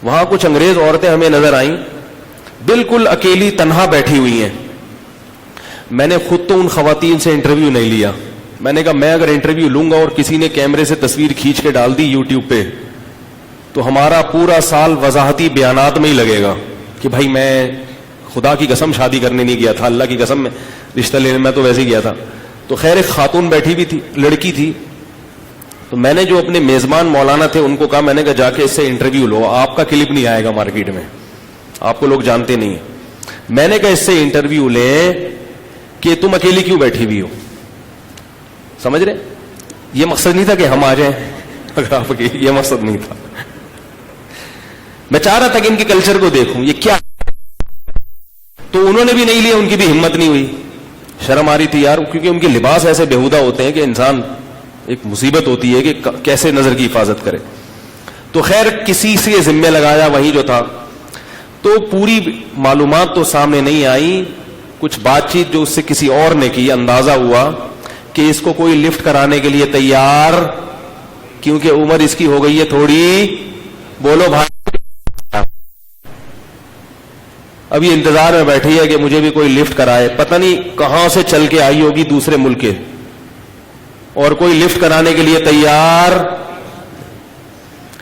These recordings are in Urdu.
وہاں کچھ انگریز عورتیں ہمیں نظر آئیں, بالکل اکیلی تنہا بیٹھی ہوئی ہیں. میں نے خود تو ان خواتین سے انٹرویو نہیں لیا. میں نے کہا میں اگر انٹرویو لوں گا اور کسی نے کیمرے سے تصویر کھینچ کے ڈال دی یوٹیوب پہ تو ہمارا پورا سال وضاحتی بیانات میں ہی لگے گا کہ بھائی میں خدا کی قسم شادی کرنے نہیں گیا تھا, اللہ کی قسم میں رشتہ لینے میں تو ویسے ہی گیا تھا. تو خیر ایک خاتون بیٹھی بھی تھی, لڑکی تھی, تو میں نے جو اپنے میزبان مولانا تھے ان کو کہا, میں نے کہا جا کے اس سے انٹرویو لو, آپ کا کلپ نہیں آئے گا مارکیٹ میں, آپ کو لوگ جانتے نہیں ہیں. میں نے کہا اس سے انٹرویو لیں کہ تم اکیلی کیوں بیٹھی ہوئی ہو. سمجھ رہے, یہ مقصد نہیں تھا کہ ہم آ جائیں, اگر آپ کی یہ مقصد نہیں تھا. میں چاہ رہا تھا کہ ان کے کلچر کو دیکھوں یہ کیا. تو انہوں نے بھی نہیں لیا, ان کی بھی ہمت نہیں ہوئی, شرم آ رہی تھی یار, کیونکہ ان کے لباس ایسے بےہودہ ہوتے ہیں کہ انسان ایک مصیبت ہوتی ہے کہ کیسے نظر کی حفاظت کرے. تو خیر کسی سے ذمہ لگایا وہی جو تھا, تو پوری معلومات تو سامنے نہیں آئی. کچھ بات چیت جو اس سے کسی اور نے کی, اندازہ ہوا کہ اس کو کوئی لفٹ کرانے کے لیے تیار, کیونکہ عمر اس کی ہو گئی ہے تھوڑی, بولو بھائی, اب یہ انتظار میں بیٹھی ہے کہ مجھے بھی کوئی لفٹ کرائے. پتہ نہیں کہاں سے چل کے آئی ہوگی دوسرے ملک کے, اور کوئی لفٹ کرانے کے لیے تیار.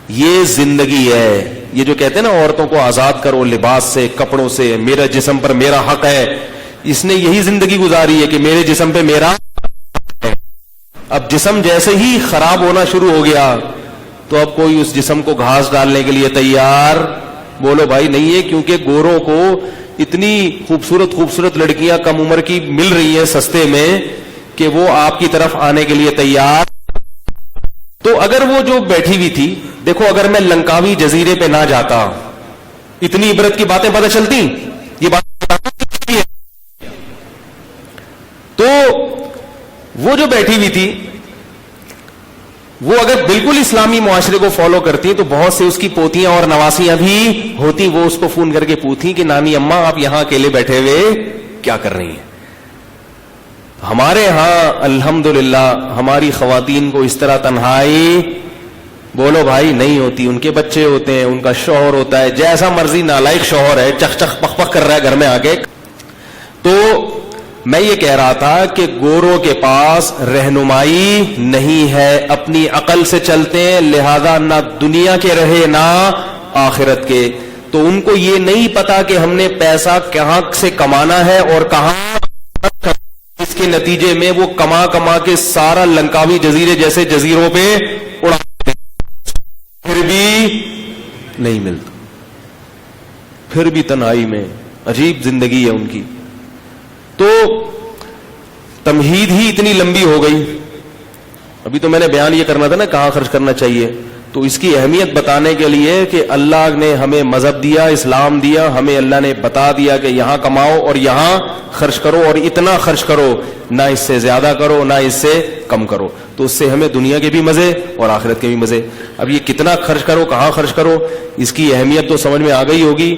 یہ زندگی ہے. یہ جو کہتے ہیں نا عورتوں کو آزاد کرو لباس سے, کپڑوں سے, میرا جسم پر میرا حق ہے, اس نے یہی زندگی گزاری ہے کہ میرے جسم پہ میرا حق ہے. اب جسم جیسے ہی خراب ہونا شروع ہو گیا تو اب کوئی اس جسم کو گھاس ڈالنے کے لیے تیار, بولو بھائی, نہیں ہے. کیونکہ گوروں کو اتنی خوبصورت خوبصورت لڑکیاں کم عمر کی مل رہی ہیں سستے میں کہ وہ آپ کی طرف آنے کے لیے تیار. تو اگر وہ جو بیٹھی ہوئی تھی, دیکھو اگر میں لنکاوی جزیرے پہ نہ جاتا اتنی عبرت کی باتیں پتہ چلتی, یہ بات. تو وہ جو بیٹھی ہوئی تھی وہ اگر بالکل اسلامی معاشرے کو فالو کرتی تو بہت سے اس کی پوتیاں اور نواسیاں بھی ہوتی, وہ اس کو فون کر کے پوچھتی کہ نانی اماں آپ یہاں اکیلے بیٹھے ہوئے کیا کر رہی ہیں. ہمارے ہاں الحمدللہ ہماری خواتین کو اس طرح تنہائی, بولو بھائی, نہیں ہوتی. ان کے بچے ہوتے ہیں, ان کا شوہر ہوتا ہے, جیسا مرضی نالائق شوہر ہے, چخ چخ پخ پخ کر رہا ہے گھر میں آ کے. تو میں یہ کہہ رہا تھا کہ گوروں کے پاس رہنمائی نہیں ہے, اپنی عقل سے چلتے ہیں, لہذا نہ دنیا کے رہے نہ آخرت کے. تو ان کو یہ نہیں پتا کہ ہم نے پیسہ کہاں سے کمانا ہے اور کہاں, اس کے نتیجے میں وہ کما کما کے سارا لنکاوی جزیرے جیسے جزیروں پہ اڑا, پھر بھی نہیں ملتا, پھر بھی تنہائی میں. عجیب زندگی ہے ان کی. تو تمہید ہی اتنی لمبی ہو گئی. ابھی تو میں نے بیان یہ کرنا تھا نا کہاں خرچ کرنا چاہیے, تو اس کی اہمیت بتانے کے لیے کہ اللہ نے ہمیں مذہب دیا, اسلام دیا, ہمیں اللہ نے بتا دیا کہ یہاں کماؤ اور یہاں خرچ کرو, اور اتنا خرچ کرو, نہ اس سے زیادہ کرو نہ اس سے کم کرو. تو اس سے ہمیں دنیا کے بھی مزے اور آخرت کے بھی مزے. اب یہ کتنا خرچ کرو, کہاں خرچ کرو, اس کی اہمیت تو سمجھ میں آ گئی ہوگی.